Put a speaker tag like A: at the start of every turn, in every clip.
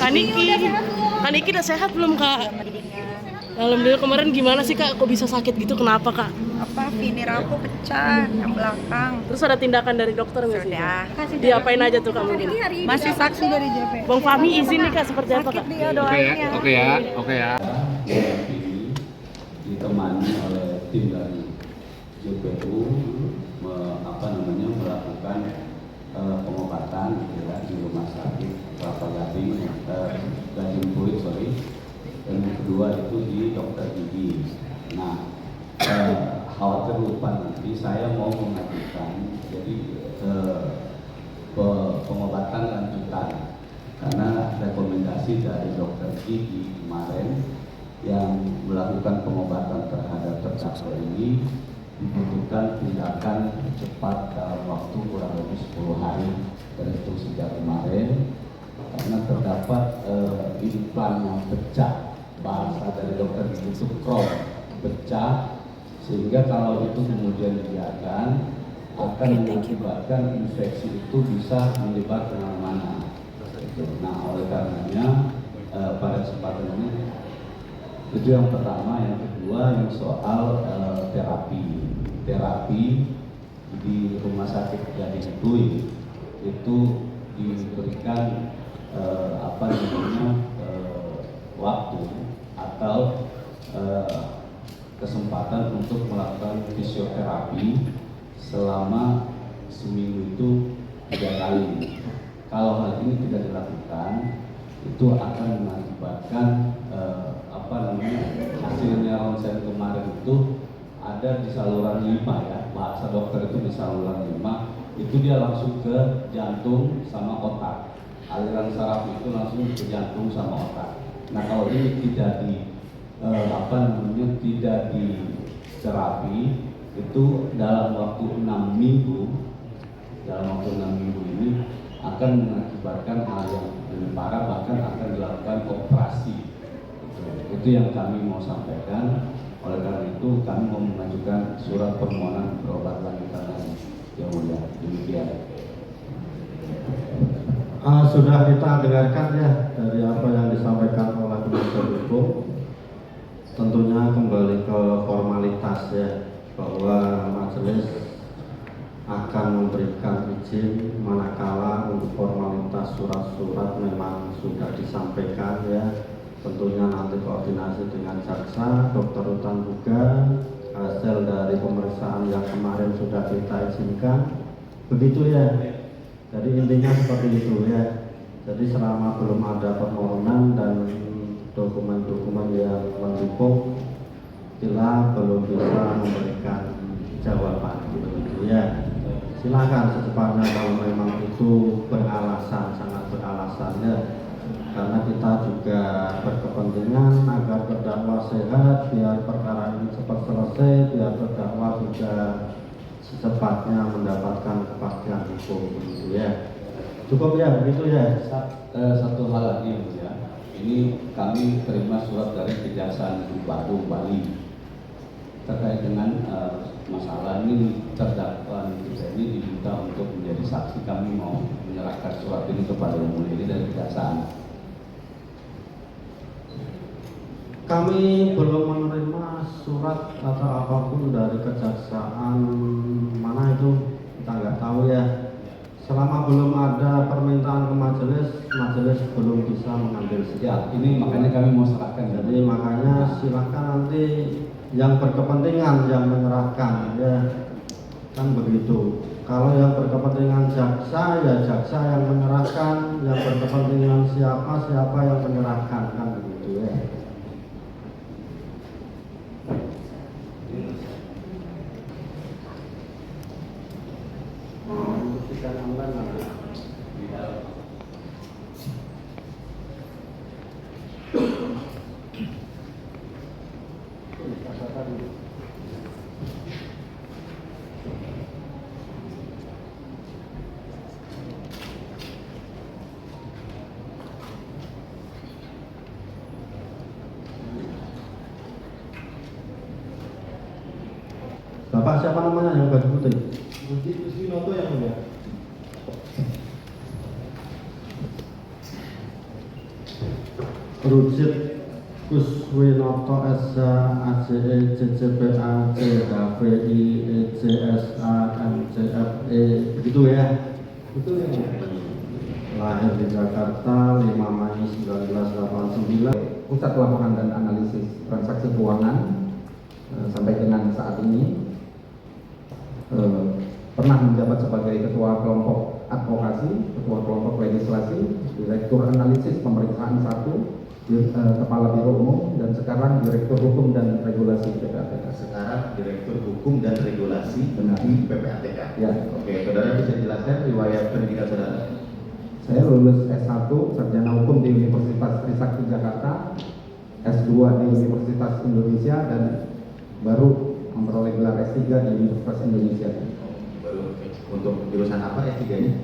A: Kak Niki udah sehat belum Kak? Alhamdulillah. Kemarin gimana sih Kak? Kok bisa sakit gitu? Kenapa Kak?
B: Vinir aku pecah yang belakang.
A: Terus ada tindakan dari dokter nggak sih?
B: Sudah.
A: Diapain aja tuh Kak mungkin?
B: Masih saksi dari JP.
A: Bang Fahmi izin nih Kak, seperti apa Kak?
B: Dia doain ya.
C: Oke ya. Ditemani oleh tim dari JPU melakukan pengobatan di rumah sakit Kelapa Gading, Gading Pluit, dan yang kedua itu di dokter gigi. Nah, khawatir lupa nanti saya mau mengajukan jadi pengobatan lanjutan karena rekomendasi dari dokter gigi kemarin yang melakukan pengobatan terhadap terdakwa ini dibutuhkan tindakan cepat dalam waktu kurang lebih 10 hari terhitung sejak kemarin karena terdapat implan yang pecah, bahasa dari dokter itu krom pecah, sehingga kalau itu kemudian dibiarkan akan mengakibatkan infeksi itu bisa menyebar kemana-mana. Nah, oleh karenanya pada kesempatan ini itu yang pertama, yang kedua yang soal terapi di rumah sakit Gading Pluit itu diberikan waktu atau kesempatan untuk melakukan fisioterapi selama seminggu itu 3 kali. Kalau hal ini tidak dilakukan, itu akan mengakibatkan hasilnya ronsen kemarin itu ada di saluran 5 ya, bahasa dokter itu di saluran 5 itu dia langsung ke jantung sama otak, aliran saraf itu langsung ke jantung sama otak. Nah, kalau ini tidak tidak diterapi, itu dalam waktu 6 minggu ini akan mengakibatkan hal yang lebih parah, bahkan akan dilakukan operasi. Itu yang kami mau sampaikan. Oleh karena itu kami mau mengajukan surat permohonan berobat lanjutan lagi. Yang mulia, demikian.
D: Sudah kita dengarkan ya dari apa yang disampaikan oleh penasihat hukum. Tentunya kembali ke formalitas ya, bahwa majelis akan memberikan izin manakala untuk formalitas surat-surat memang sudah disampaikan ya. Tentunya nanti koordinasi dengan jaksa, dokter Rutan juga, hasil dari pemeriksaan yang kemarin sudah kita izinkan, begitu ya. Jadi intinya seperti itu ya. Jadi selama belum ada permohonan dan dokumen-dokumen yang mendukung, kita belum bisa memberikan jawaban, begitu ya. Silakan secepatnya kalau memang itu beralasan, sangat beralasan ya. Karena kita juga berkepentingan agar terdakwa sehat, biar perkara ini cepat selesai, biar terdakwa juga secepatnya mendapatkan kepastian hukum, begitu ya. Cukup ya, begitu ya.
C: Satu hal lagi ya, ini kami terima surat dari Kejaksaan Batu Bali terkait dengan masalah ini. Terdakwa kita ini diminta untuk menjadi saksi. Kami mau menyerahkan surat ini kepada Yang Mulia ini dari Kejaksaan.
D: Kami belum menerima surat atau apapun dari kejaksaan mana itu, kita nggak tahu ya. Selama belum ada permintaan ke majelis belum bisa mengambil sikap.
C: Ini makanya kami mau serahkan.
D: Jadi makanya silakan nanti yang berkepentingan yang menyerahkan ya, kan begitu. Kalau yang berkepentingan jaksa ya jaksa yang menyerahkan, yang berkepentingan siapa yang menyerahkan, kan begitu ya. Bapak siapa namanya yang baju putih?
E: Budi Kuswinoto yang mulia.
D: Rujit Kuswinoto SH ACE CCPA CHVI ECSA MCFE begitu ya?
E: Betul ya.
D: Lahir di Jakarta 5 Mei 1989.
F: Pusat Laporan dan Analisis Transaksi Keuangan sampai dengan saat ini pernah menjabat sebagai Ketua Kelompok Advokasi, Ketua Kelompok Legislasi, Direktur Analisis Pemeriksaan 1, Kepala Biro Umum, dan sekarang Direktur Hukum dan Regulasi PPATK.
E: Sekarang Direktur Hukum dan Regulasi
F: Benar.
E: di PPATK.
F: Ya.
E: Oke, saudara bisa jelaskan riwayat pendidikan saudara?
F: Saya lulus S1 Sarjana Hukum di Universitas Trisakti Jakarta, S2 di Universitas Indonesia, dan baru memperoleh gelar S3 di Universitas Indonesia.
E: Baru untuk jurusan apa S3-nya?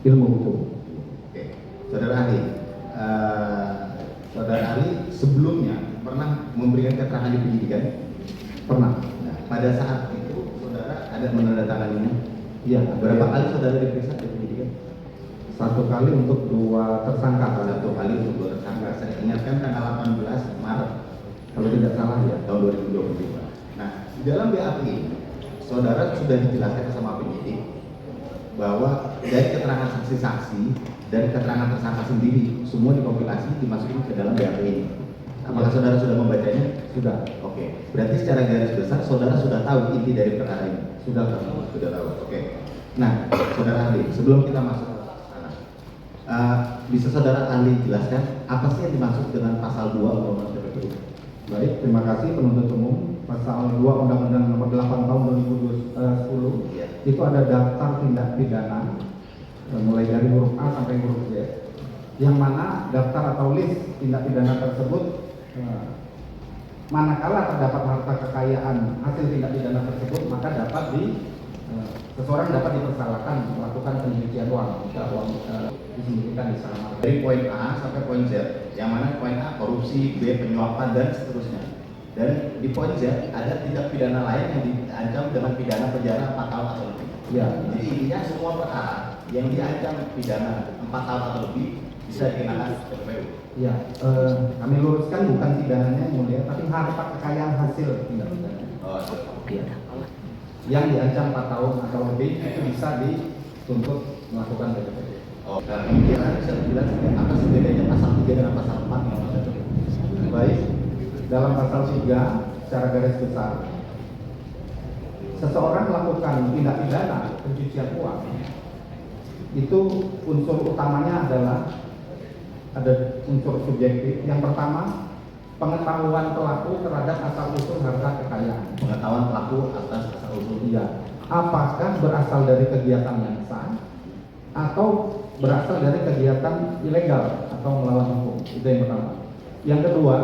F: Ilmu Hukum.
E: Oke, saudara ahli, saudara ahli sebelumnya pernah memberikan keterangan di penyidikan?
F: Pernah?
E: Nah, pada saat itu saudara ada menandatanganinya?
F: Iya.
E: Berapa kali saudara diperiksa di penyidikan?
F: 1 kali untuk 2 tersangka.
E: 1 kali untuk 2 tersangka. Saya ingatkan tanggal 18 Maret
F: Kalau tidak salah ya.
E: tahun 2022. Nah, di dalam BAP ini, saudara sudah dijelaskan sama penyidik bahwa dari keterangan saksi-saksi dan keterangan tersangka sendiri semua dikompilasi dimasukkan ke dalam BAP ini. Apakah saudara sudah membacanya?
F: Sudah.
E: Oke. Berarti secara garis besar saudara sudah tahu inti dari perkara ini.
F: Sudah tahu.
E: Sudah tahu. Oke. Nah, saudara ahli, sebelum kita masuk ke sana, bisa saudara ahli jelaskan apa sih yang dimaksud dengan pasal 2 Undang-Undang TPPU?
F: Baik, terima kasih penuntut umum. Pasal 2 Undang-Undang Nomor 8 Tahun 2010
E: Iya.
F: itu ada daftar tindak pidana mulai dari huruf A sampai huruf Z, yang mana daftar atau list tindak pidana tersebut manakala terdapat harta kekayaan hasil tindak pidana tersebut, maka dapat seseorang dapat dipersalahkan melakukan pencucian uang jika uang disembunyikan di sana.
E: Dari poin A sampai poin Z, yang mana poin A korupsi, B penyuapan, dan seterusnya. Dan di poin Z ada tindak pidana lain yang diancam dengan pidana penjara 4 tahun atau lebih.
F: Ya.
E: Jadi intinya semua perkara yang diancam pidana 4 tahun atau lebih bisa dikenakan TPPU.
F: Ya, kami luruskan bukan pidananya yang mulia, tapi harta kekayaan hasil tindak pidana.
E: Oh,
A: Oke, udah.
F: Yang diancam 4 tahun atau lebih itu bisa dituntut melakukan PPPU.
E: oh. Nah, kemudian bisa dijelaskan apa sih bedanya pasal 3 dengan pasal 4 yang ada?
F: Baik, dalam pasal 3 secara garis besar, seseorang melakukan tindak pidana pencucian uang, itu unsur utamanya adalah ada unsur subjektif. Yang pertama, pengetahuan pelaku terhadap asal usul harta kekayaan.
E: Pengetahuan pelaku atas asal usul.
F: Iya. Apakah berasal dari kegiatan yang sah atau berasal dari kegiatan ilegal atau melawan hukum? Itu yang pertama. Yang kedua,